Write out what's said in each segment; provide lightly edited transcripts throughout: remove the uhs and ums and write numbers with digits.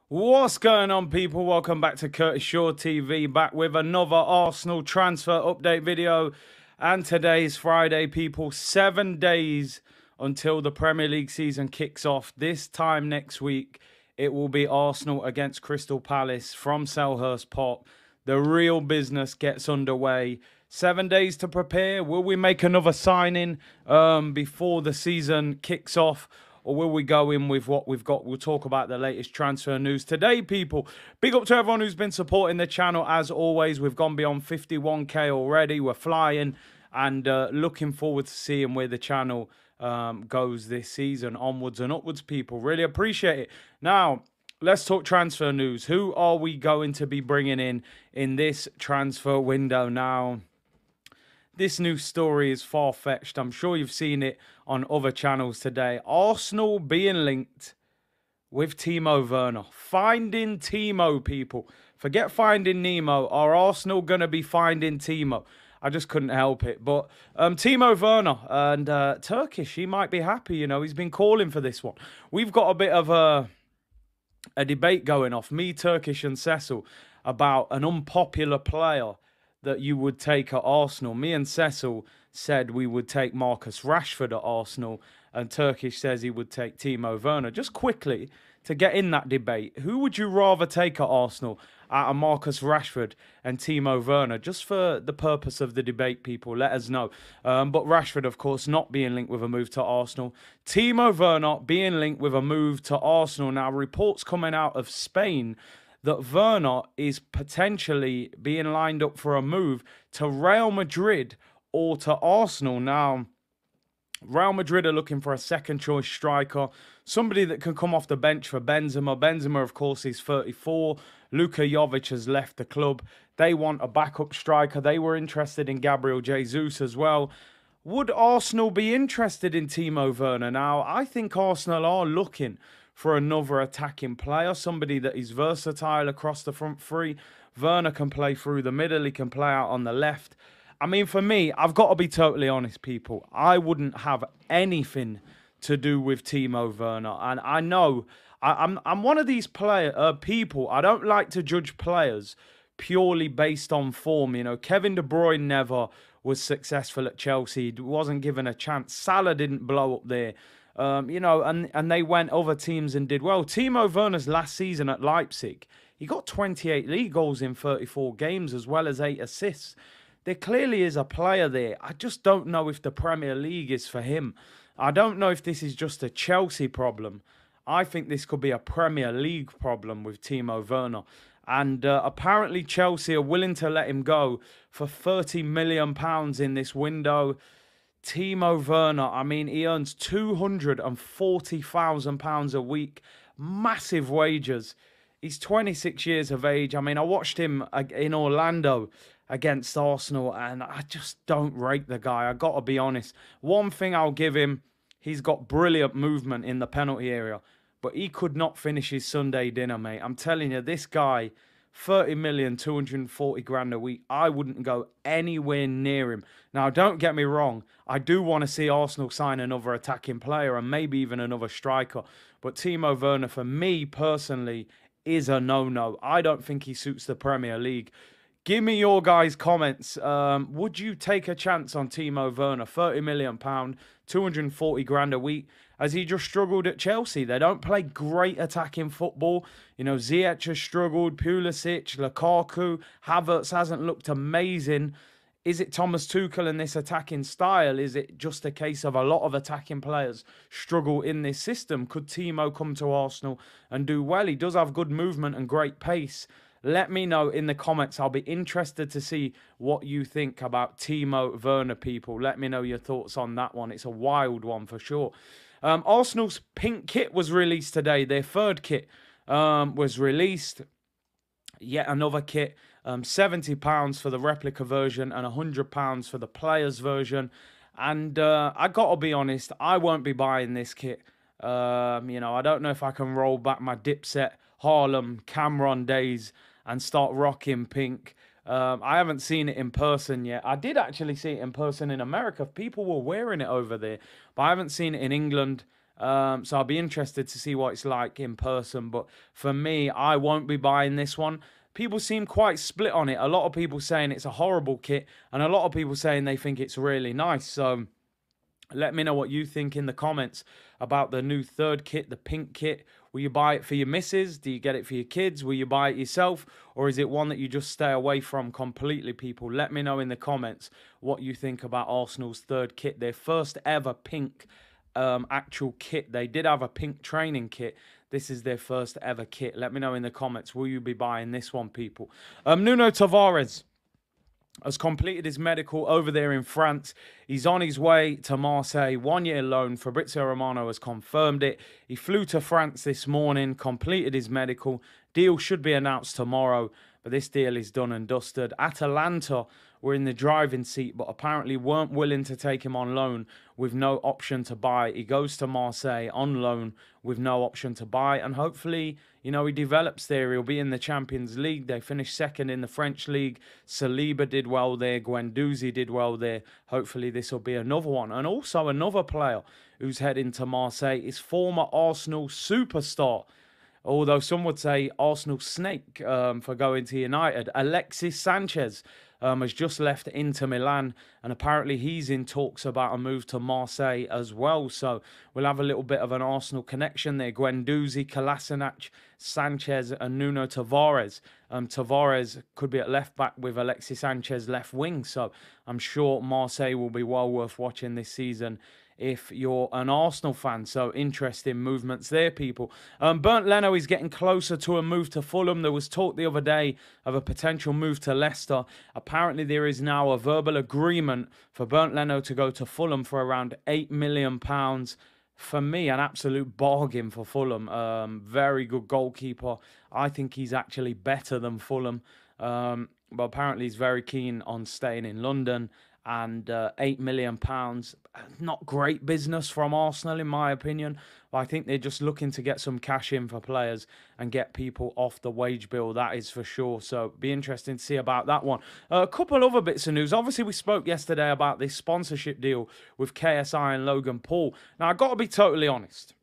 What's going on, people? Welcome back to Curtis Shaw TV, back with another Arsenal transfer update video. And today's Friday, people. 7 days until the Premier League season kicks off. This time next week, it will be Arsenal against Crystal Palace from Selhurst Park. The real business gets underway. 7 days to prepare. Will we make another signing before the season kicks off? Or will we go in with what we've got? We'll talk about the latest transfer news today, people. Big up to everyone who's been supporting the channel. As always, we've gone beyond 51k already. We're flying and looking forward to seeing where the channel goes this season. Onwards and upwards, people. Really appreciate it. Now, let's talk transfer news. Who are we going to be bringing in this transfer window now? This new story is far-fetched. I'm sure you've seen it on other channels today. Arsenal being linked with Timo Werner. Finding Timo, people. Forget finding Nemo. Are Arsenal going to be finding Timo? I just couldn't help it. But Timo Werner and Turkish, he might be happy. You know, he's been calling for this one. We've got a bit of a debate going off, me, Turkish and Cecil, about an unpopular player that you would take at Arsenal. Me and Cecil said we would take Marcus Rashford at Arsenal, and Turkish says he would take Timo Werner. Just quickly, to get in that debate, who would you rather take at Arsenal out of Marcus Rashford and Timo Werner? Just for the purpose of the debate, people, let us know. But Rashford, of course, not being linked with a move to Arsenal. Timo Werner being linked with a move to Arsenal. Now, reports coming out of Spain that Werner is potentially being lined up for a move to Real Madrid or to Arsenal. Now, Real Madrid are looking for a second-choice striker, somebody that can come off the bench for Benzema. Benzema, of course, is 34. Luka Jovic has left the club. They want a backup striker. They were interested in Gabriel Jesus as well. Would Arsenal be interested in Timo Werner? Now, I think Arsenal are looking for another attacking player, somebody that is versatile across the front three. Werner can play through the middle. He can play out on the left. I mean, for me, I've got to be totally honest, people. I wouldn't have anything to do with Timo Werner. And I know I'm one of these people. I don't like to judge players purely based on form. You know, Kevin De Bruyne never was successful at Chelsea. He wasn't given a chance. Salah didn't blow up there. You know, and they went other teams and did well. Timo Werner's last season at Leipzig, he got 28 league goals in 34 games as well as 8 assists. There clearly is a player there. I just don't know if the Premier League is for him. I don't know if this is just a Chelsea problem. I think this could be a Premier League problem with Timo Werner. And apparently Chelsea are willing to let him go for £30 million in this window. Timo Werner, I mean, he earns £240,000 a week. Massive wages. He's 26 years of age. I mean, I watched him in Orlando against Arsenal, and I just don't rate the guy. I got to be honest. One thing I'll give him, he's got brilliant movement in the penalty area, but he could not finish his Sunday dinner, mate. I'm telling you, this guy, 30 million, 240 grand a week. I wouldn't go anywhere near him. Now, don't get me wrong. I do want to see Arsenal sign another attacking player and maybe even another striker. But Timo Werner, for me personally, is a no-no. I don't think he suits the Premier League. Give me your guys' comments. Would you take a chance on Timo Werner? £30 million, 240 grand a week. As he just struggled at Chelsea. They don't play great attacking football. You know, Ziyech has struggled, Pulisic, Lukaku, Havertz hasn't looked amazing. Is it Thomas Tuchel in this attacking style? Is it just a case of a lot of attacking players struggle in this system? Could Timo come to Arsenal and do well? He does have good movement and great pace. Let me know in the comments. I'll be interested to see what you think about Timo Werner, people. Let me know your thoughts on that one. It's a wild one for sure. Arsenal's pink kit was released today. Their third kit was released. Yet another kit. £70 for the replica version and £100 for the players version. And I got to be honest, I won't be buying this kit. You know, I don't know if I can roll back my Dipset Harlem, Cameron days and start rocking pink. I haven't seen it in person yet. I did actually see it in person in America. People were wearing it over there, but I haven't seen it in England. So I'll be interested to see what it's like in person. But for me, I won't be buying this one. People seem quite split on it. A lot of people saying it's a horrible kit, and a lot of people saying they think it's really nice. So let me know what you think in the comments about the new third kit, the pink kit. Will you buy it for your missus? Do you get it for your kids? Will you buy it yourself? Or is it one that you just stay away from completely, people? Let me know in the comments what you think about Arsenal's third kit. Their first ever pink actual kit. They did have a pink training kit. This is their first ever kit. Let me know in the comments. Will you be buying this one, people? Nuno Tavares has completed his medical over there in France. He's on his way to Marseille, 1 year loan. Fabrizio Romano has confirmed it. He flew to France this morning, completed his medical. Deal should be announced tomorrow, but this deal is done and dusted. Atalanta were in the driving seat, but apparently weren't willing to take him on loan with no option to buy. He goes to Marseille on loan with no option to buy, and hopefully, you know, he develops there. He'll be in the Champions League. They finished second in the French league. Saliba did well there. Guendouzi did well there. Hopefully this will be another one. And also another player who's heading to Marseille is former Arsenal superstar, although some would say Arsenal snake for going to United, Alexis Sanchez. Has just left Inter Milan, and apparently he's in talks about a move to Marseille as well. So we'll have a little bit of an Arsenal connection there. Guendouzi, Kolasinac, Sanchez and Nuno Tavares. Tavares could be at left back with Alexis Sanchez left wing. So I'm sure Marseille will be well worth watching this season if you're an Arsenal fan. So interesting movements there, people. Bernd Leno is getting closer to a move to Fulham. There was talk the other day of a potential move to Leicester. Apparently there is now a verbal agreement for Bernd Leno to go to Fulham for around £8 million. For me, an absolute bargain for Fulham. Very good goalkeeper. I think he's actually better than Fulham. But apparently he's very keen on staying in London. And £8 million, not great business from Arsenal in my opinion, but I think they're just looking to get some cash in for players and get people off the wage bill, that is for sure. So be interesting to see about that one. A couple other bits of news. Obviously we spoke yesterday about this sponsorship deal with KSI and Logan Paul. Now I've got to be totally honest,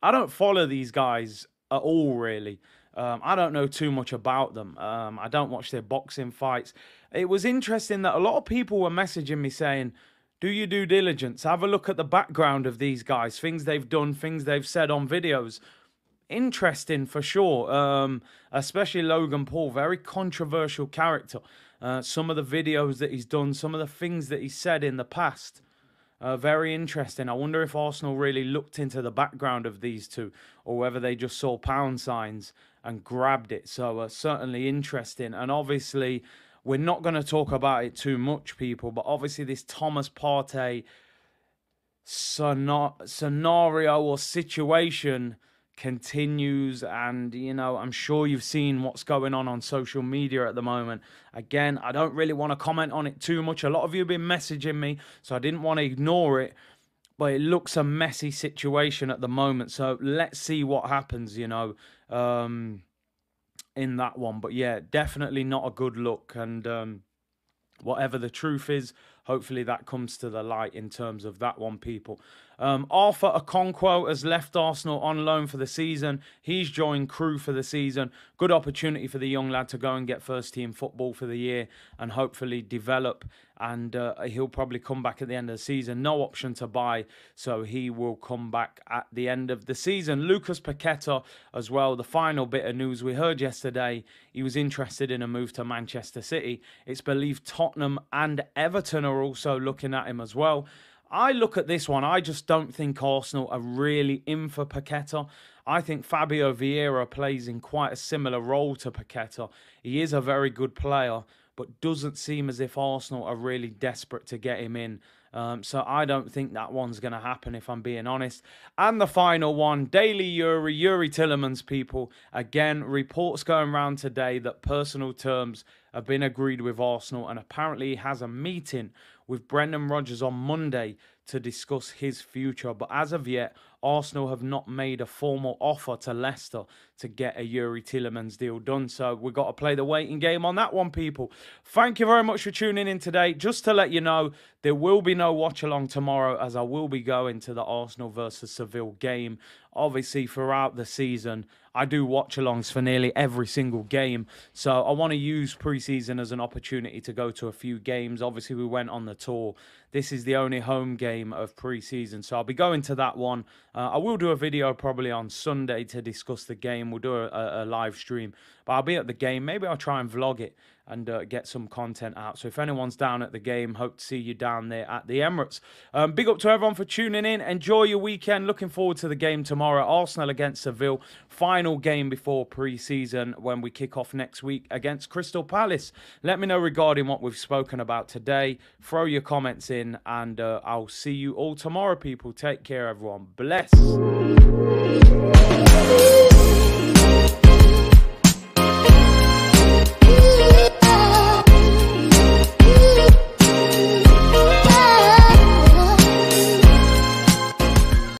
I don't follow these guys at all really. I don't know too much about them. I don't watch their boxing fights. It was interesting that a lot of people were messaging me saying, do your due diligence, have a look at the background of these guys, things they've done, things they've said on videos. Interesting for sure, especially Logan Paul, very controversial character. Some of the videos that he's done, some of the things that he said in the past. Very interesting. I wonder if Arsenal really looked into the background of these two or whether they just saw pound signs and grabbed it. So certainly interesting. And obviously, we're not going to talk about it too much, people, but obviously this Thomas Partey scenario or situation continues, and you know, I'm sure you've seen what's going on social media at the moment. Again, I don't really want to comment on it too much. A lot of you have been messaging me, so I didn't want to ignore it, but it looks a messy situation at the moment. So let's see what happens, you know, in that one. But yeah, definitely not a good look, and whatever the truth is, hopefully that comes to the light in terms of that one, people. Arthur Okonkwo has left Arsenal on loan for the season. He's joined Crew for the season. Good opportunity for the young lad to go and get first team football for the year and hopefully develop. And he'll probably come back at the end of the season. No option to buy, so he will come back at the end of the season. Lucas Paqueta as well. The final bit of news we heard yesterday, he was interested in a move to Manchester City. It's believed Tottenham and Everton are also looking at him as well. I look at this one, I just don't think Arsenal are really in for Paqueta. I think Fabio Vieira plays in quite a similar role to Paqueta. He is a very good player, but doesn't seem as if Arsenal are really desperate to get him in. So I don't think that one's going to happen, if I'm being honest. And the final one, Daily Yuri Tielemans, people. Again, reports going around today that personal terms have been agreed with Arsenal, and apparently he has a meeting with Brendan Rodgers on Monday to discuss his future. But as of yet, Arsenal have not made a formal offer to Leicester to get a Yuri Tielemans deal done. So we've got to play the waiting game on that one, people. Thank you very much for tuning in today. Just to let you know, there will be no watch-along tomorrow, as I will be going to the Arsenal versus Seville game. Obviously, throughout the season, I do watch-alongs for nearly every single game. So I want to use pre-season as an opportunity to go to a few games. Obviously, we went on the tour. This is the only home game of pre-season, so I'll be going to that one. I will do a video probably on Sunday to discuss the game. We'll do a live stream, but I'll be at the game. Maybe I'll try and vlog it and get some content out. So if anyone's down at the game, hope to see you down there at the Emirates. Big up to everyone for tuning in. Enjoy your weekend. Looking forward to the game tomorrow. Arsenal against Seville. Final game before pre-season when we kick off next week against Crystal Palace. Let me know regarding what we've spoken about today. Throw your comments in, and I'll see you all tomorrow, people. Take care, everyone. Bless.